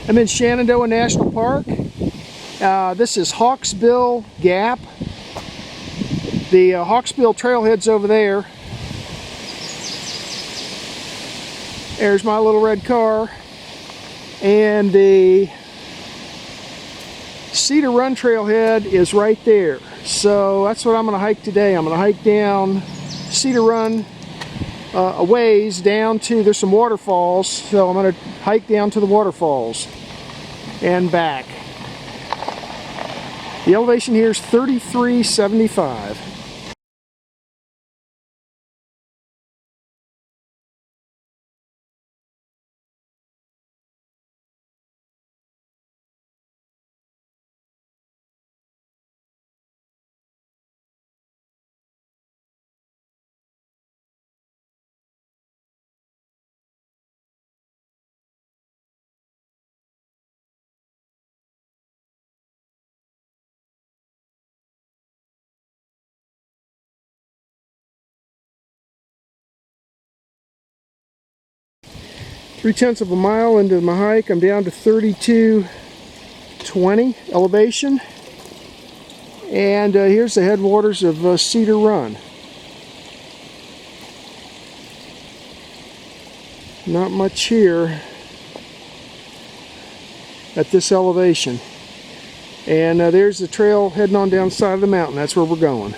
I'm in Shenandoah National Park. This is Hawksbill Gap. The Hawksbill trailhead's over there. There's my little red car. And the Cedar Run trailhead is right there. So that's what I'm going to hike today. I'm going to hike down Cedar Run a ways down to, there's some waterfalls, so I'm going to hike down to the waterfalls and back. The elevation here is 3375. Three-tenths of a mile into my hike, I'm down to 3220 elevation. And here's the headwaters of Cedar Run. Not much here at this elevation. And there's the trail heading on down the side of the mountain. That's where we're going.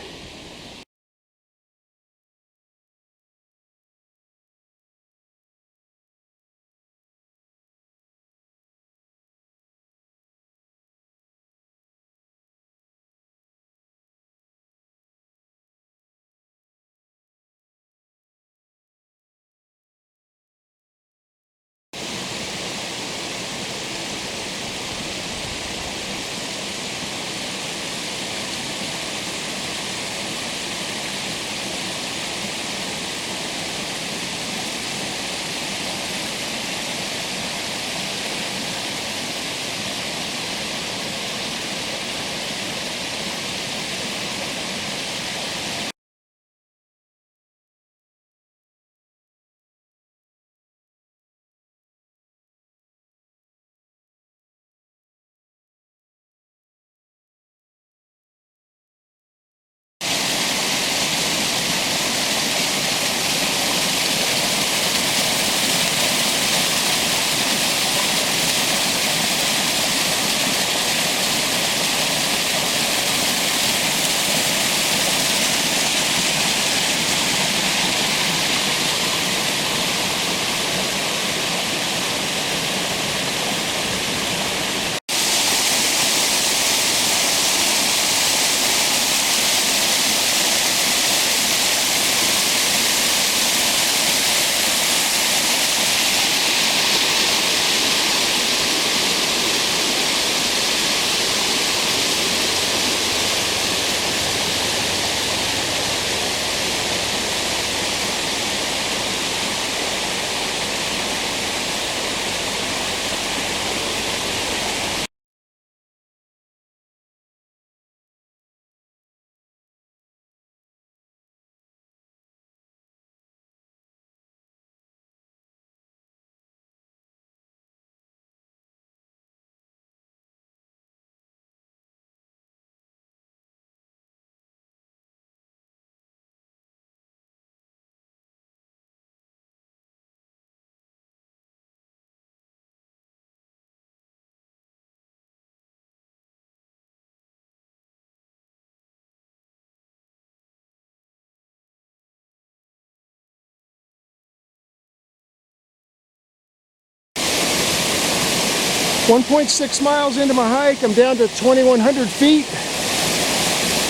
.6 miles into my hike, I'm down to 2,100 feet,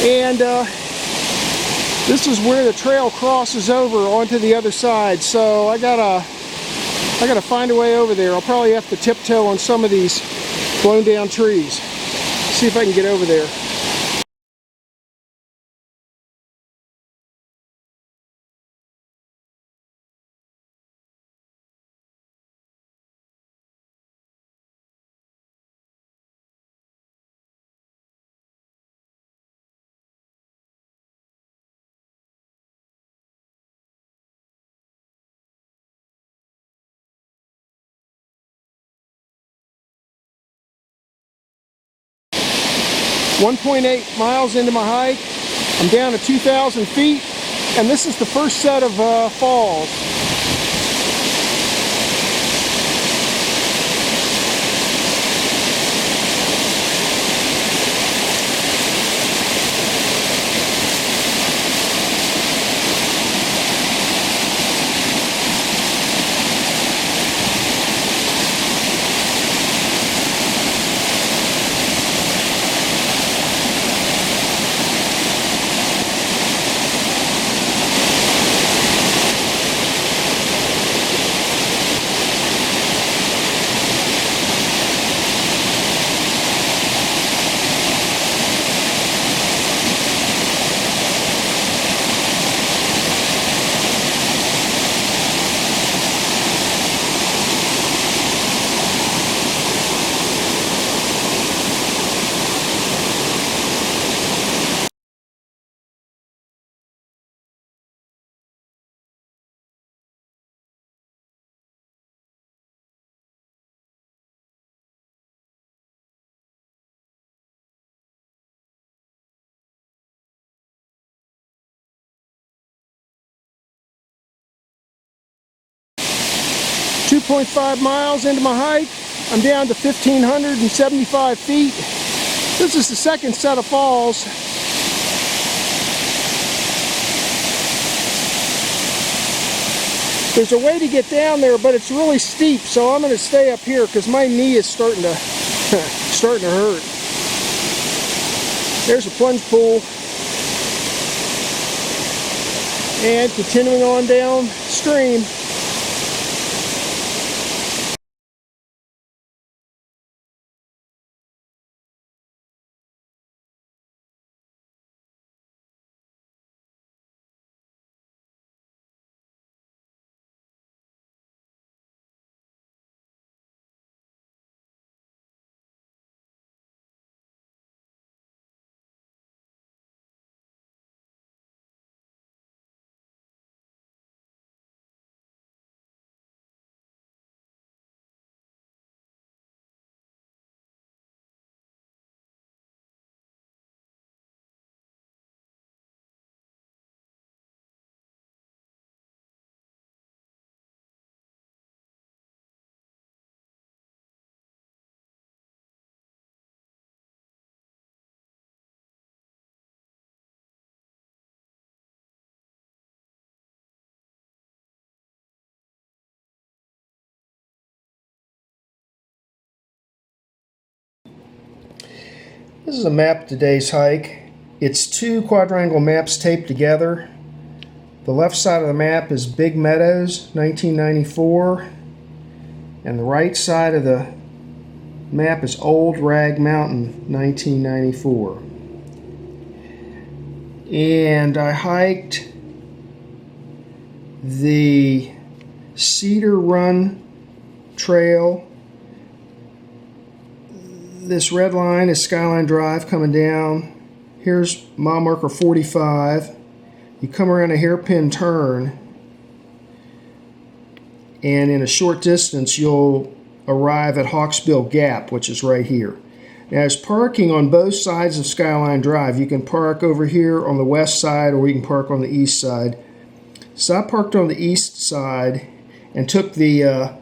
and this is where the trail crosses over onto the other side. So I gotta find a way over there. I'll probably have to tiptoe on some of these blown down trees. See if I can get over there. 1.8 miles into my hike. I'm down to 2,000 feet, and this is the first set of falls. .5 miles into my hike, I'm down to 1,575 feet. This is the second set of falls. There's a way to get down there, but it's really steep, so I'm going to stay up here because my knee is starting to hurt. There's a plunge pool. And continuing on downstream. This is a map of today's hike. It's two quadrangle maps taped together. The left side of the map is Big Meadows, 1994, and the right side of the map is Old Rag Mountain, 1994. And I hiked the Cedar Run Trail. This red line is Skyline Drive coming down. Here's mile marker 45. You come around a hairpin turn, and in a short distance you'll arrive at Hawksbill Gap, which is right here. Now, there's parking on both sides of Skyline Drive. You can park over here on the west side, or you can park on the east side. So I parked on the east side and took the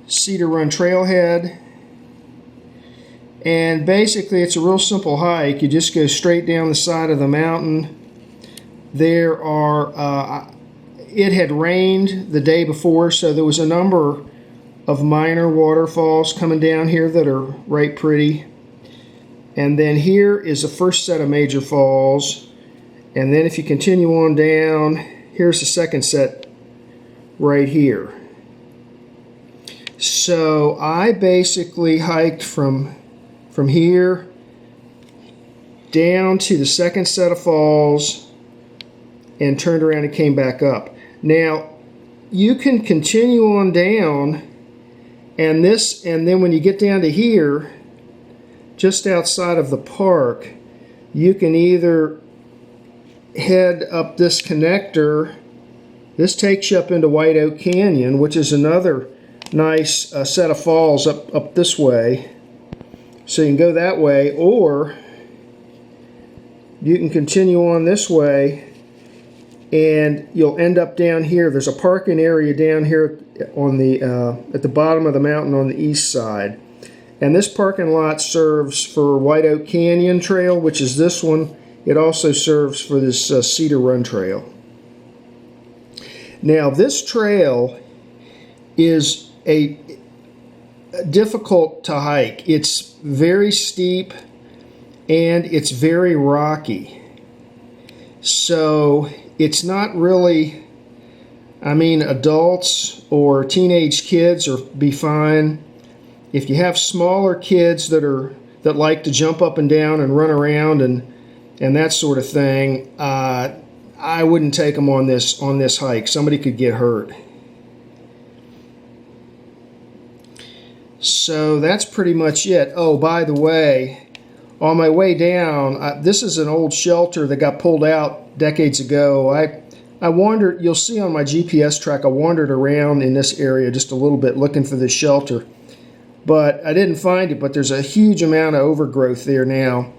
Cedar Run Trailhead. And basically it's a real simple hike. You just go straight down the side of the mountain. There are, it had rained the day before, so there was a number of minor waterfalls coming down here that are right pretty. And then here is the first set of major falls. And then if you continue on down, here's the second set right here. So I basically hiked from here down to the second set of falls and turned around and came back up. Now you can continue on down, and then when you get down to here, just outside of the park, you can either head up this connector. This takes you up into White Oak Canyon, which is another nice set of falls up this way. So you can go that way, or you can continue on this way, and you'll end up down here. There's a parking area down here on the at the bottom of the mountain on the east side. And this parking lot serves for White Oak Canyon Trail, which is this one. It also serves for this Cedar Run Trail. Now, this trail is difficult to hike. It's very steep and it's very rocky. So it's not really, I mean, adults or teenage kids are be fine. If you have smaller kids that like to jump up and down and run around and that sort of thing, I wouldn't take them on this hike. Somebody could get hurt. So that's pretty much it. Oh, by the way, on my way down, this is an old shelter that got pulled out decades ago. I wandered, you'll see on my GPS track, I wandered around in this area just a little bit looking for this shelter. But I didn't find it, but there's a huge amount of overgrowth there now.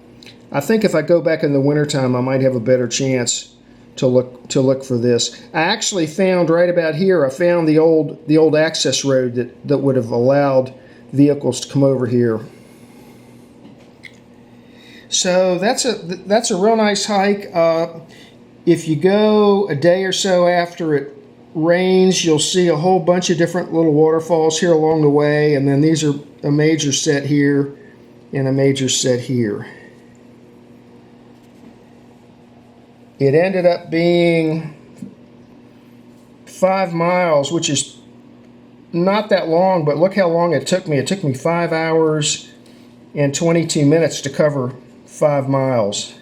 I think if I go back in the wintertime, I might have a better chance to look for this. I actually found right about here, I found the old access road that would have allowed vehicles to come over here. So that's a real nice hike. If you go a day or so after it rains, you'll see a whole bunch of different little waterfalls here along the way, and then these are a major set here and a major set here. It ended up being 5 miles, which is not that long, but look how long it took me. It took me 5 hours and 22 minutes to cover 5 miles.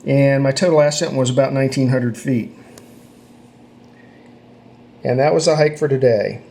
And my total ascent was about 1,900 feet. And that was the hike for today.